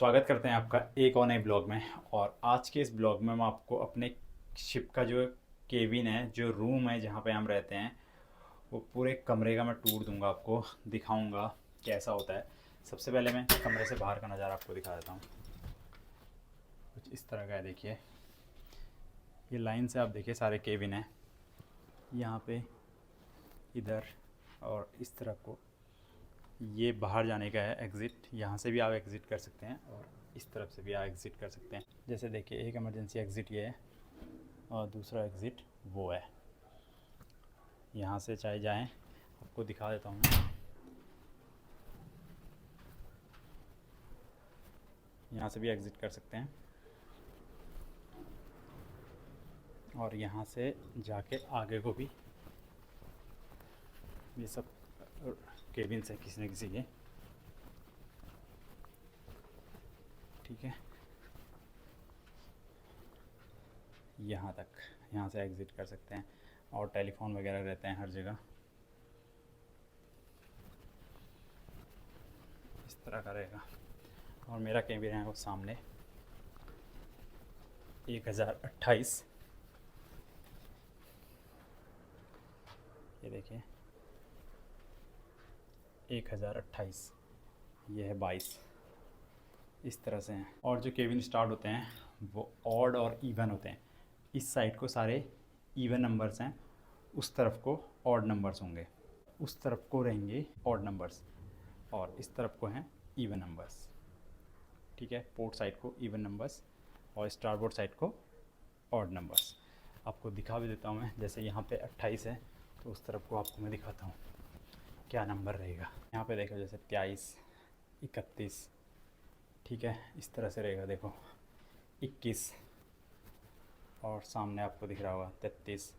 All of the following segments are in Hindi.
स्वागत करते हैं आपका एक और नए ब्लॉग में। और आज के इस ब्लॉग में मैं आपको अपने शिप का जो केबिन है, जो रूम है जहाँ पे हम रहते हैं, वो पूरे कमरे का मैं टूर दूंगा, आपको दिखाऊंगा कैसा होता है। सबसे पहले मैं कमरे से बाहर का नज़ारा आपको दिखा देता हूँ। कुछ इस तरह का है, देखिए। ये लाइन से आप देखिए सारे केबिन हैं यहाँ पे, इधर और इस तरफ को। ये बाहर जाने का है एग्ज़िट, यहाँ से भी आप एग्ज़िट कर सकते हैं और इस तरफ से भी आप एग्ज़िट कर सकते हैं। जैसे देखिए, एक इमरजेंसी एग्ज़िट ये है और दूसरा एग्ज़िट वो है। यहाँ से चाहे जाएं, आपको दिखा देता हूँ। यहाँ से भी एग्ज़िट कर सकते हैं और यहाँ से जाके आगे को भी। ये सब केबिन से किसी न किसी के, ठीक है। यहाँ तक, यहाँ से एग्ज़िट कर सकते हैं और टेलीफोन वगैरह रहते हैं हर जगह। इस तरह का रहेगा। और मेरा केबिन है वो सामने 1028। ये देखिए 1028, ये है 22। इस तरह से हैं। और जो केबिन स्टार्ट होते हैं वो ऑड और इवन होते हैं। इस साइड को सारे इवन नंबर्स हैं, उस तरफ को ऑड नंबर्स होंगे। उस तरफ को रहेंगे ऑड नंबर्स और इस तरफ को हैं इवन नंबर्स, ठीक है। पोर्ट साइड को इवन नंबर्स और स्टारबोर्ड साइड को ऑड नंबर्स। आपको दिखा भी देता हूँ मैं। जैसे यहाँ पे 28 है तो उस तरफ को आपको मैं दिखाता हूँ क्या नंबर रहेगा। यहाँ पे देखो, जैसे 23, 31, ठीक है। इस तरह से रहेगा, देखो 21 और सामने आपको दिख रहा होगा 33।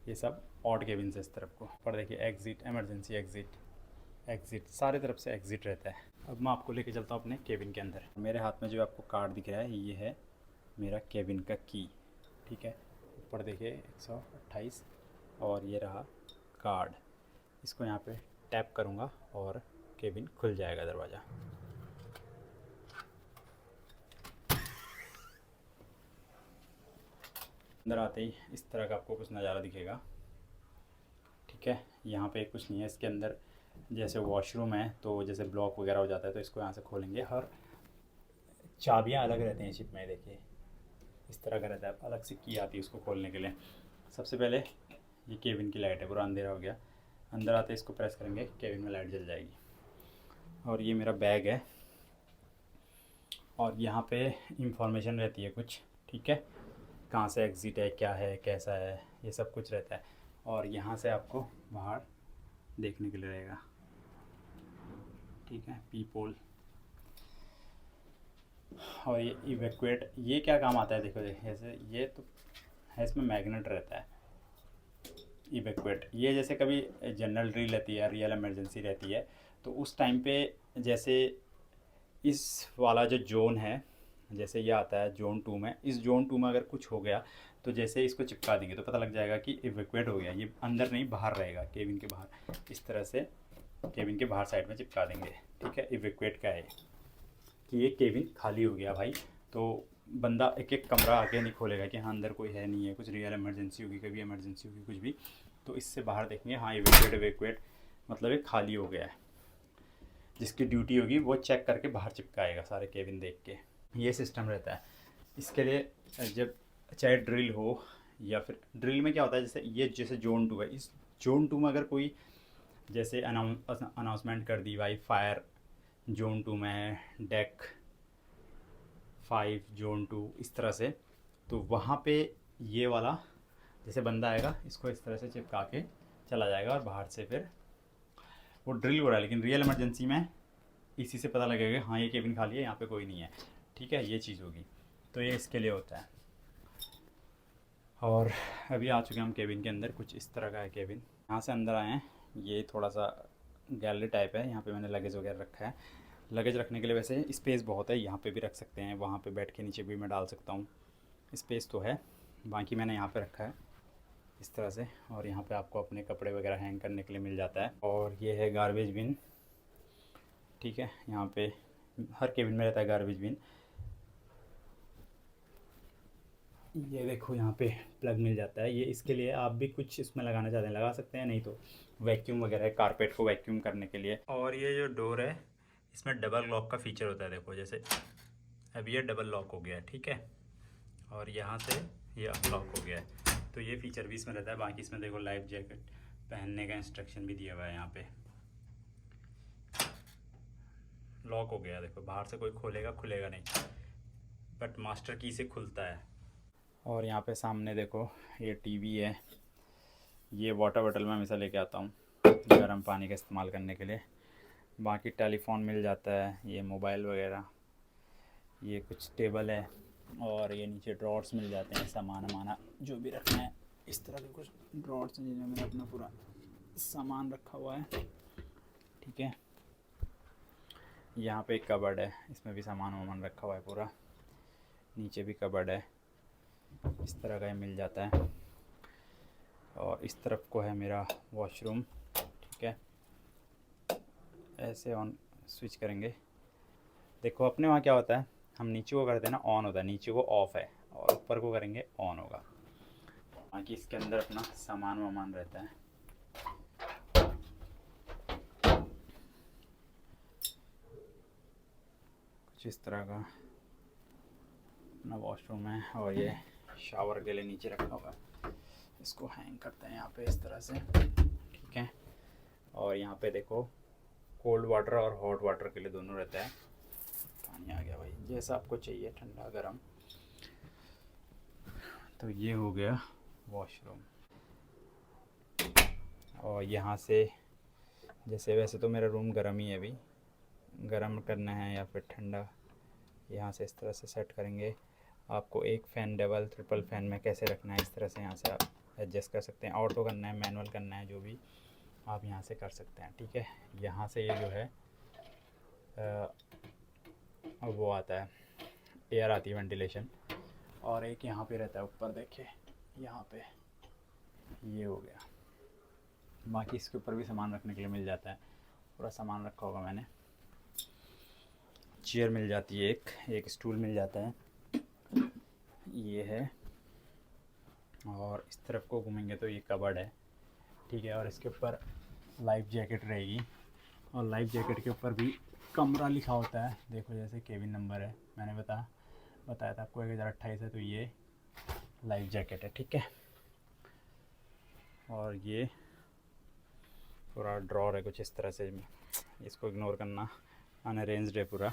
ये सब ऑड केबिन से इस तरफ को। पर देखिए एग्ज़िट, एमरजेंसी एग्ज़िट, एग्ज़िट, सारे तरफ से एग्ज़िट रहता है। अब मैं आपको लेके चलता हूँ अपने केबिन के अंदर। मेरे हाथ में जो आपको कार्ड दिख रहा है, ये है मेरा केबिन का की, ठीक है। ऊपर देखिए 128 और ये रहा कार्ड। इसको यहाँ पे टैप करूँगा और केबिन खुल जाएगा, दरवाज़ा। अंदर आते ही इस तरह का आपको कुछ नज़ारा दिखेगा, ठीक है। यहाँ पे कुछ नहीं है इसके अंदर। जैसे वॉशरूम है तो जैसे ब्लॉक वगैरह हो जाता है तो इसको यहाँ से खोलेंगे। हर चाबियाँ अलग रहती हैं शिप में, देखिए इस तरह का रहता है। अलग से की आती है उसको खोलने के लिए। सबसे पहले ये केबिन की लाइट है, पूरा अंधेरा हो गया। अंदर आते इसको प्रेस करेंगे, केबिन में लाइट जल जाएगी। और ये मेरा बैग है और यहाँ पे इंफॉर्मेशन रहती है कुछ, ठीक है। कहाँ से एग्ज़िट है, क्या है, कैसा है, ये सब कुछ रहता है। और यहाँ से आपको बाहर देखने के लिए रहेगा, ठीक है, पीपोल। और ये इवैक्यूएट, ये क्या काम आता है, देखो जैसे ये तो है, इसमें मैग्नेट रहता है। इवैक्यूएट, ये जैसे कभी जनरल ड्रिल रहती है, रियल इमरजेंसी रहती है, तो उस टाइम पे जैसे इस वाला जो जोन है, जैसे ये आता है जोन 2 में, इस जोन 2 में अगर कुछ हो गया तो जैसे इसको चिपका देंगे तो पता लग जाएगा कि इवैक्यूएट हो गया। ये अंदर नहीं, बाहर रहेगा, केबिन के बाहर। इस तरह से केबिन के बाहर साइड में चिपका देंगे, ठीक है। इवैक्यूएट का है कि ये केबिन खाली हो गया भाई, तो बंदा एक एक कमरा आके नहीं खोलेगा कि हाँ अंदर कोई है नहीं है, कुछ रियल इमरजेंसी होगी, कभी इमरजेंसी होगी, कुछ भी। तो इससे बाहर देखेंगे, हाँ इवैक्यूएट, इवैक्यूएट मतलब ये खाली हो गया है। जिसकी ड्यूटी होगी वो चेक करके बाहर चिपकाएगा, सारे केबिन देख के। ये सिस्टम रहता है। इसके लिए जब चाहे ड्रिल हो या फिर ड्रिल में क्या होता है, जैसे ये जैसे जोन 2 है, इस जोन 2 में अगर कोई जैसे अनाउंसमेंट कर दी भाई, फायर जोन 2 में है, डेक 5 जोन 2, इस तरह से, तो वहाँ पे ये वाला जैसे बंदा आएगा, इसको इस तरह से चिपका के चला जाएगा और बाहर से फिर वो ड्रिल हो रहा है। लेकिन रियल इमरजेंसी में इसी से पता लगेगा हाँ ये केबिन खाली है, यहाँ पे कोई नहीं है, ठीक है। ये चीज़ होगी, तो ये इसके लिए होता है। और अभी आ चुके हैं हम केबिन के अंदर। कुछ इस तरह का है केबिन। यहाँ से अंदर आए हैं, ये थोड़ा सा गैलरी टाइप है। यहाँ पे मैंने लगेज वगैरह रखा है। लगेज रखने के लिए वैसे स्पेस बहुत है, यहाँ पे भी रख सकते हैं, वहाँ पे बैठ के नीचे भी मैं डाल सकता हूँ, स्पेस तो है। बाकी मैंने यहाँ पे रखा है इस तरह से। और यहाँ पे आपको अपने कपड़े वगैरह हैंग करने के लिए मिल जाता है। और ये है गार्बेज बिन, ठीक है। यहाँ पे हर केबिन में रहता है गार्बेज बिन। ये देखो यहाँ पे प्लग मिल जाता है, ये इसके लिए आप भी कुछ इसमें लगाना चाहते हैं लगा सकते हैं, नहीं तो वैक्यूम वगैरह कारपेट को वैक्यूम करने के लिए। और ये जो डोर है इसमें डबल लॉक का फीचर होता है, देखो जैसे अब ये डबल लॉक हो गया है, ठीक है, और यहाँ से ये अनलॉक हो गया है, तो ये फीचर भी इसमें रहता है। बाकी इसमें देखो लाइफ जैकेट पहनने का इंस्ट्रक्शन भी दिया हुआ है। यहाँ पे लॉक हो गया, देखो बाहर से कोई खोलेगा खुलेगा नहीं, बट मास्टर की से खुलता है। और यहाँ पे सामने देखो ये टीवी है, ये वाटर बॉटल में हमेशा लेके आता हूँ गर्म पानी का इस्तेमाल करने के लिए। बाकी टेलीफोन मिल जाता है, ये मोबाइल वगैरह, ये कुछ टेबल है, और ये नीचे ड्रॉर्स मिल जाते हैं, सामान वाना जो भी रखना है। इस तरह के कुछ ड्रॉर्स हैं जिनमें मैंने अपना पूरा सामान रखा हुआ है, ठीक है। यहाँ पे एक कबर्ड है, इसमें भी सामान वामान रखा हुआ है पूरा, नीचे भी कबर्ड है, इस तरह का ये मिल जाता है। और इस तरफ को है मेरा वॉशरूम, ठीक है। ऐसे ऑन स्विच करेंगे, देखो अपने वहाँ क्या होता है, हम नीचे को करते हैं ना ऑन होता है, नीचे को ऑफ़ है, और ऊपर को करेंगे ऑन होगा। बाकी इसके अंदर अपना सामान वामान रहता है। कुछ इस तरह का अपना वॉशरूम है, और ये शावर के लिए नीचे रखा हुआ है, इसको हैंग करते हैं यहाँ पे इस तरह से, ठीक है। और यहाँ पे देखो कोल्ड वाटर और हॉट वाटर के लिए दोनों रहता है। पानी आ गया भाई, जैसा आपको चाहिए, ठंडा गर्म। तो ये हो गया वॉशरूम। और यहाँ से जैसे, वैसे तो मेरा रूम गर्म ही है, अभी गर्म करना है या फिर ठंडा, यहाँ से इस तरह से सेट करेंगे। आपको एक फ़ैन डबल ट्रिपल फ़ैन में कैसे रखना है, इस तरह से यहाँ से आप एडजस्ट कर सकते हैं। ऑटो करना है, मैनुअल करना है, जो भी आप यहाँ से कर सकते हैं, ठीक है। यहाँ से ये जो है वो आता है, एयर आती है, वेंटिलेशन। और एक यहाँ पे रहता है ऊपर, देखिए यहाँ पे ये हो गया। बाकी इसके ऊपर भी सामान रखने के लिए मिल जाता है, पूरा सामान रखा होगा मैंने। चेयर मिल जाती है, एक स्टूल मिल जाता है, ये है। और इस तरफ को घूमेंगे तो ये कबर्ड है, ठीक है। और इसके ऊपर लाइफ जैकेट रहेगी, और लाइफ जैकेट के ऊपर भी कमरा लिखा होता है, देखो जैसे केबिन नंबर है, मैंने बताया था आपको 1028 है, तो ये लाइफ जैकेट है, ठीक है। और ये पूरा ड्रॉर है कुछ इस तरह से, इसको इग्नोर करना, अनअरेंज्ड है पूरा,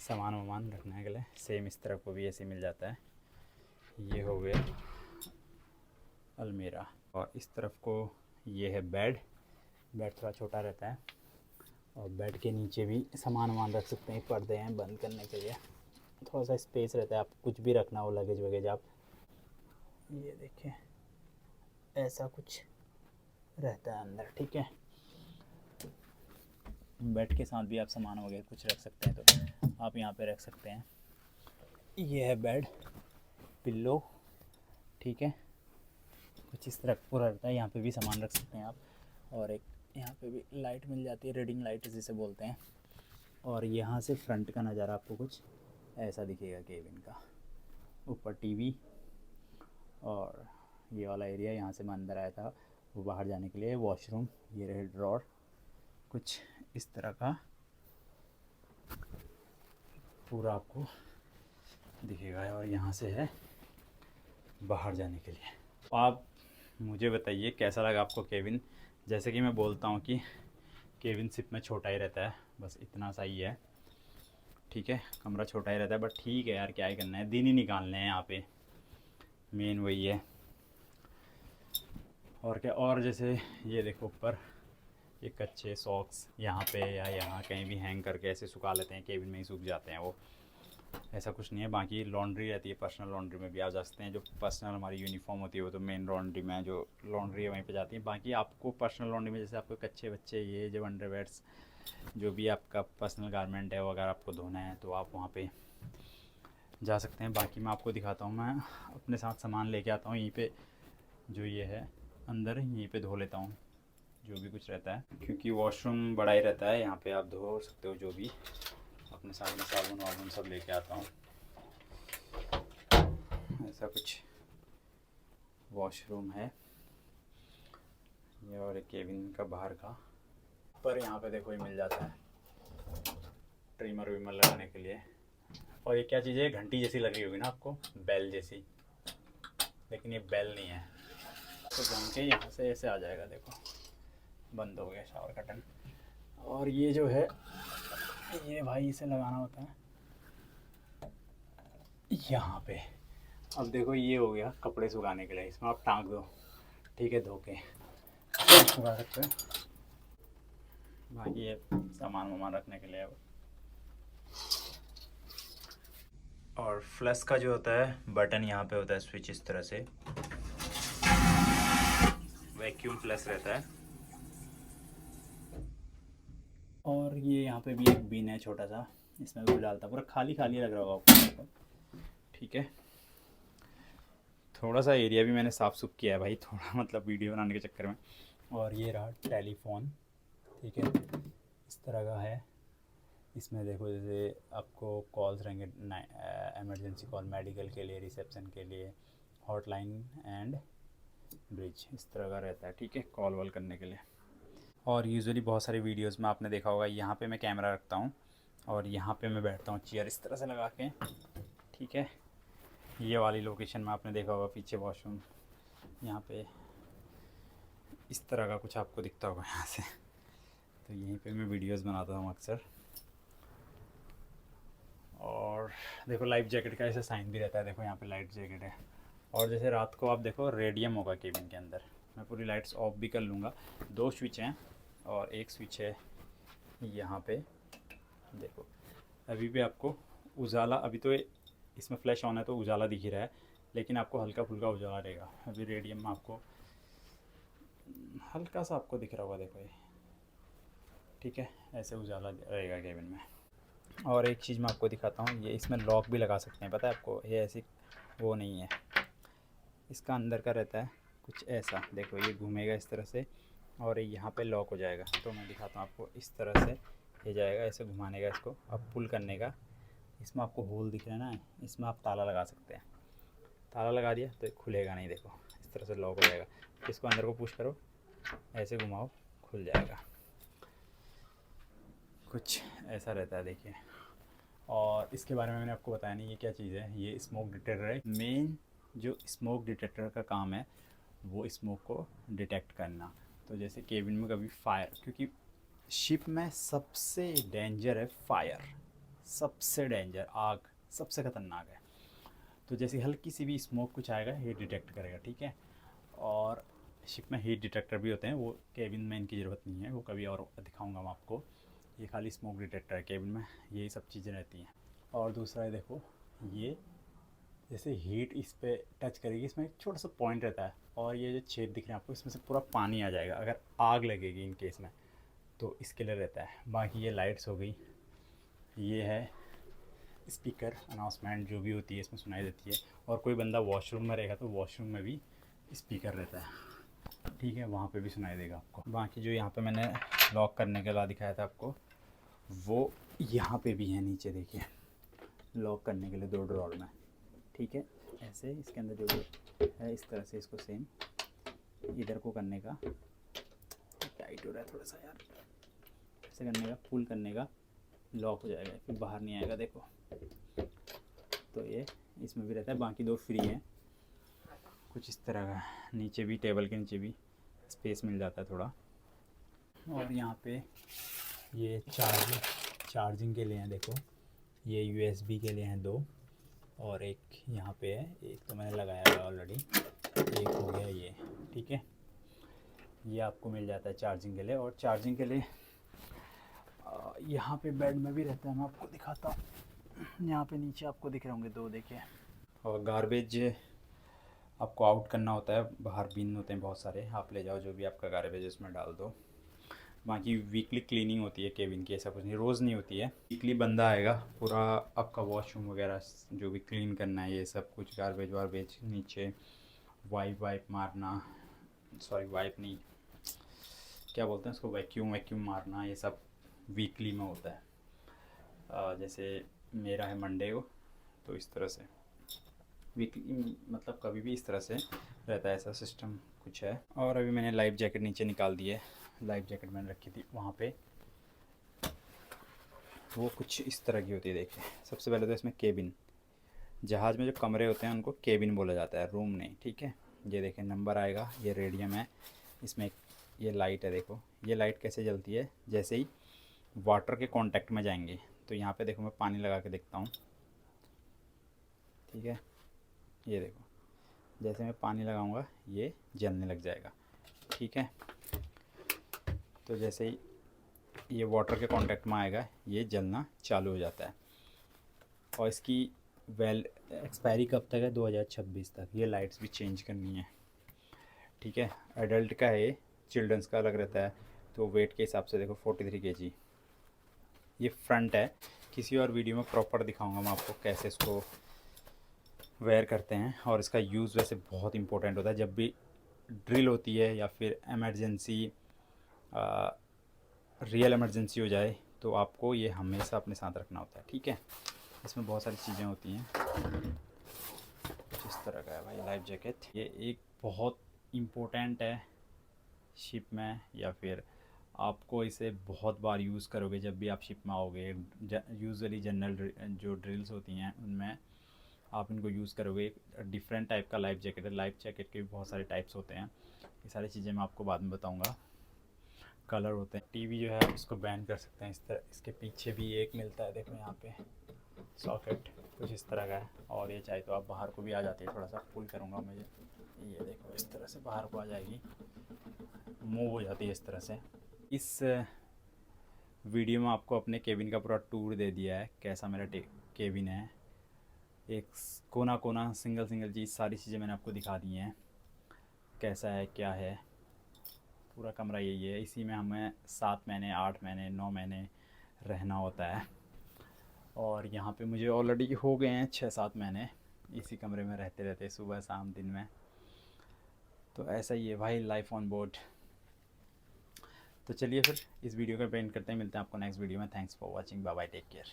सामान वामान रखने के लिए। सेम इस तरफ को भी ऐसे मिल जाता है। ये हो गया अलमीरा। और इस तरफ को ये है बेड थोड़ा छोटा रहता है, और बेड के नीचे भी सामान वामान रख सकते हैं, पर्दे हैं बंद करने के लिए, थोड़ा सा स्पेस रहता है। आप कुछ भी रखना हो, लगेज वगैज, आप ये देखें ऐसा कुछ रहता है अंदर, ठीक है। बेड के साथ भी आप सामान वगैरह कुछ रख सकते हैं, तो आप यहाँ पे रख सकते हैं। ये है बेड, पिल्लो, ठीक है, कुछ इस तरह पूरा रहता है। यहाँ पे भी सामान रख सकते हैं आप। और एक यहाँ पे भी लाइट मिल जाती है, रीडिंग लाइट जिसे बोलते हैं। और यहाँ से फ्रंट का नज़ारा आपको कुछ ऐसा दिखेगा केबिन का, ऊपर टीवी, और ये वाला एरिया, यहाँ से मैं अंदर आया था वो बाहर जाने के लिए, वॉशरूम, ये रहे ड्रॉर, कुछ इस तरह का पूरा आपको दिखेगा। और यहाँ से है बाहर जाने के लिए। आप मुझे बताइए कैसा लगा आपको केबिन। जैसे कि मैं बोलता हूँ कि केबिन सिर्फ में छोटा ही रहता है, बस इतना सा ही है, ठीक है, कमरा छोटा ही रहता है, बट ठीक है यार, क्या ही करना है, दिन ही निकालने हैं यहाँ पे, मेन वही है। और क्या, और जैसे ये देखो ऊपर ये कच्चे सॉक्स यहाँ पे या यहाँ कहीं भी हैंग करके ऐसे सुखा लेते हैं, केबिन में ही सूख जाते हैं वो, ऐसा कुछ नहीं है। बाकी लॉन्ड्री रहती है, पर्सनल लॉन्ड्री में भी आप जा सकते हैं। जो पर्सनल हमारी यूनिफॉर्म होती है वो तो मेन लॉन्ड्री में, जो लॉन्ड्री है वहीं पे जाती है। बाकी आपको पर्सनल लॉन्ड्री में जैसे आपको कच्चे बच्चे, ये जो अंडरवेयर्स, जो भी आपका पर्सनल गारमेंट है वो अगर आपको धोना है तो आप वहाँ पे जा सकते हैं। बाकी मैं आपको दिखाता हूँ, मैं अपने साथ सामान लेके आता हूँ, यहीं पे जो ये है अंदर, यहीं पे धो लेता हूँ जो भी कुछ रहता है, क्योंकि वॉशरूम बड़ा ही रहता है, यहाँ पे आप धो सकते हो जो भी अपने साथ में साबुन वाबुन सब लेके आता हूँ। ऐसा कुछ वॉशरूम है ये, और एक केबिन का बाहर का। पर यहाँ पे देखो ये मिल जाता है ट्रिमर विमर लगाने के लिए। और ये क्या चीज़ है, घंटी जैसी लगी होगी ना आपको, बेल जैसी, लेकिन ये बेल नहीं है। तो घूम के यहाँ से ऐसे आ जाएगा, देखो बंद हो गया शावर कर्टन। और ये जो है ये भाई इसे लगाना होता है यहाँ पे। अब देखो ये हो गया कपड़े सुखाने के लिए, इसमें आप टांग दो, ठीक है, धो के सुखा सकते हो। बाकी ये सामान वामान रखने के लिए। और फ्लश का जो होता है बटन यहाँ पे होता है, स्विच इस तरह से वैक्यूम फ्लश रहता है। और ये यहाँ पे भी एक बिन है छोटा सा, इसमें भी डालता, पूरा खाली खाली लग रहा होगा आपको, ठीक है। थोड़ा सा एरिया भी मैंने साफ़ सुफ किया है भाई, थोड़ा मतलब वीडियो बनाने के चक्कर में। और ये रहा टेलीफोन, ठीक है, इस तरह का है। इसमें देखो जैसे आपको कॉल्स रहेंगे, इमरजेंसी कॉल, मेडिकल के लिए, रिसेप्शन के लिए, हॉटलाइन एंड ब्रिज, इस तरह का रहता है, ठीक है, कॉल वॉल करने के लिए। और यूजुअली बहुत सारी वीडियोस में आपने देखा होगा यहाँ पे मैं कैमरा रखता हूँ और यहाँ पे मैं बैठता हूँ चेयर इस तरह से लगा के, ठीक है। ये वाली लोकेशन में आपने देखा होगा पीछे वॉशरूम, यहाँ पे इस तरह का कुछ आपको दिखता होगा यहाँ से। तो यहीं पे मैं वीडियोस बनाता हूँ अक्सर। और देखो लाइफ जैकेट का ऐसे साइन भी रहता है, देखो यहाँ पे लाइफ जैकेट है। और जैसे रात को आप देखो रेडियम होगा केबिन के अंदर, मैं पूरी लाइट्स ऑफ भी कर लूँगा। 2 स्विच हैं और एक स्विच है यहाँ पे, देखो अभी भी आपको उजाला, अभी तो इसमें फ्लैश ऑन है तो उजाला दिख ही रहा है, लेकिन आपको हल्का फुल्का उजाला रहेगा। अभी रेडियम में आपको हल्का सा आपको दिख रहा होगा, देखो ये, ठीक है, ऐसे उजाला रहेगा केबिन में। और एक चीज़ मैं आपको दिखाता हूँ, ये इसमें लॉक भी लगा सकते हैं, पता है आपको, ये ऐसी वो नहीं है, इसका अंदर का रहता है कुछ ऐसा, देखो ये घूमेगा इस तरह से और यहाँ पे लॉक हो जाएगा। तो मैं दिखाता हूँ आपको, इस तरह से ये जाएगा, ऐसे घुमाने का इसको, अब पुल करने का, इसमें आपको होल दिख रहा है ना, इसमें आप ताला लगा सकते हैं। ताला लगा दिया तो खुलेगा नहीं, देखो इस तरह से लॉक हो जाएगा। इसको अंदर को पुश करो, ऐसे घुमाओ, खुल जाएगा, कुछ ऐसा रहता है, देखिए। और इसके बारे में मैंने आपको बताया नहीं, ये क्या चीज़ है, ये स्मोक डिटेक्टर है। मेन जो स्मोक डिटेक्टर का काम है वो स्मोक को डिटेक्ट करना। तो जैसे केबिन में कभी फायर, क्योंकि शिप में सबसे डेंजर है फायर, सबसे डेंजर, आग सबसे ख़तरनाक है। तो जैसे हल्की सी भी स्मोक कुछ आएगा ये डिटेक्ट करेगा, ठीक है। और शिप में हीट डिटेक्टर भी होते हैं, वो केबिन में इनकी ज़रूरत नहीं है, वो कभी और दिखाऊंगा मैं आपको। ये खाली स्मोक डिटेक्टर है, केबिन में यही सब चीज़ें रहती हैं। और दूसरा है, देखो ये जैसे हीट इस पर टच करेगी, इसमें एक छोटा सा पॉइंट रहता है और ये जो छेद दिख रहे हैं आपको, इसमें से पूरा पानी आ जाएगा अगर आग लगेगी इन केस में, तो इसके लिए रहता है। बाकी ये लाइट्स हो गई, ये है स्पीकर, अनाउंसमेंट जो भी होती है इसमें सुनाई देती है। और कोई बंदा वॉशरूम में रहेगा तो वॉशरूम में भी स्पीकर रहता है, ठीक है, वहाँ पे भी सुनाई देगा आपको। बाकी जो यहाँ पे मैंने लॉक करने के बाद दिखाया था आपको, वो यहाँ पे भी है नीचे, देखिए लॉक करने के लिए 2 ड्रॉर में, ठीक है। ऐसे इसके अंदर जो है इस तरह से इसको सेम इधर को करने का, टाइट हो रहा है थोड़ा सा यार, ऐसे करने का, पुल करने का, लॉक हो जाएगा, फिर बाहर नहीं आएगा, देखो। तो ये इसमें भी रहता है। बाकी 2 फ्री हैं, कुछ इस तरह का, नीचे भी टेबल के नीचे भी स्पेस मिल जाता है थोड़ा। और यहाँ पे ये चार्जिंग के लिए हैं, देखो ये USB के लिए हैं 2, और एक यहाँ पे है, एक तो मैंने लगाया है ऑलरेडी, एक हो गया ये, ठीक है। ये आपको मिल जाता है चार्जिंग के लिए। और चार्जिंग के लिए यहाँ पे बेड में भी रहता है, मैं आपको दिखाता हूँ, यहाँ पे नीचे आपको दिख रहे होंगे 2, देखिए। और गार्बेज आपको आउट करना होता है, बाहर बिन होते हैं बहुत सारे, आप ले जाओ जो भी आपका गार्बेज उसमें डाल दो। बाकी वीकली क्लीनिंग होती है केबिन की, ऐसा कुछ नहीं, रोज़ नहीं होती है। वीकली बंदा आएगा, पूरा आपका वॉशरूम वगैरह जो भी क्लीन करना है, ये सब कुछ, गार्बेज वार्बेज नीचे, वाइप मारना, सॉरी वाइप नहीं, क्या बोलते हैं उसको, वैक्यूम मारना, ये सब वीकली में होता है। जैसे मेरा है मंडे को, तो इस तरह से वीकली मतलब कभी भी इस तरह से रहता है, ऐसा सिस्टम कुछ है। और अभी मैंने लाइफ जैकेट नीचे निकाल दी है, लाइफ जैकेट मैंने रखी थी वहाँ पे, वो कुछ इस तरह की होती है। देखिए सबसे पहले तो इसमें केबिन, जहाज़ में जो कमरे होते हैं उनको केबिन बोला जाता है, रूम नहीं, ठीक है। ये देखें नंबर आएगा, ये रेडियम है, इसमें ये लाइट है। देखो ये लाइट कैसे जलती है, जैसे ही वाटर के कांटेक्ट में जाएंगे। तो यहाँ पे देखो मैं पानी लगा के देखता हूँ, ठीक है। ये देखो जैसे मैं पानी लगाऊंगा ये जलने लग जाएगा, ठीक है। तो जैसे ही ये वाटर के कांटेक्ट में आएगा ये जलना चालू हो जाता है। और इसकी एक्सपायरी कब तक है, 2026 तक। ये लाइट्स भी चेंज करनी है, ठीक है। एडल्ट का है, चिल्ड्रंस का अलग रहता है। तो वेट के हिसाब से देखो 43 kg ये फ्रंट है। किसी और वीडियो में प्रॉपर दिखाऊंगा मैं आपको कैसे इसको वेयर करते हैं। और इसका यूज़ वैसे बहुत इंपॉर्टेंट होता है, जब भी ड्रिल होती है या फिर एमरजेंसी, रियल एमरजेंसी हो जाए, तो आपको ये हमेशा अपने साथ रखना होता है, ठीक है। इसमें बहुत सारी चीज़ें होती हैं, कुछ इस तरह का है भाई लाइफ जैकेट। ये एक बहुत इम्पोर्टेंट है शिप में, या फिर आपको इसे बहुत बार यूज़ करोगे जब भी आप शिप में आओगे। यूजुअली जनरल जो ड्रिल्स होती हैं उनमें आप इनको यूज़ करोगे। डिफरेंट टाइप का लाइफ जैकेट है, लाइफ जैकेट के भी बहुत सारे टाइप्स होते हैं। ये सारी चीज़ें मैं आपको बाद में बताऊँगा। कलर होते हैं। टीवी जो है आप इसको बैन कर सकते हैं इस तरह। इसके पीछे भी एक मिलता है, देखो यहाँ पे सॉकेट कुछ इस तरह का है। और ये चाहे तो आप बाहर को भी आ जाती है, थोड़ा सा पुल करूँगा मुझे, ये देखो इस तरह से बाहर को आ जाएगी, मूव हो जाती है इस तरह से। इस वीडियो में आपको अपने केबिन का पूरा टूर दे दिया है, कैसा मेरा केबिन है। एक कोना कोना सिंगल सिंगल चीज़ सारी चीज़ें मैंने आपको दिखा दी हैं, कैसा है क्या है। पूरा कमरा यही है, इसी में हमें 7 महीने 8 महीने 9 महीने रहना होता है। और यहाँ पे मुझे ऑलरेडी हो गए हैं 6-7 महीने इसी कमरे में रहते रहते, सुबह शाम दिन में। तो ऐसा ही है भाई लाइफ ऑन बोर्ड। तो चलिए फिर इस वीडियो का पेंट करते हैं, मिलते हैं आपको नेक्स्ट वीडियो में। Thanks for watching, bye bye, take care.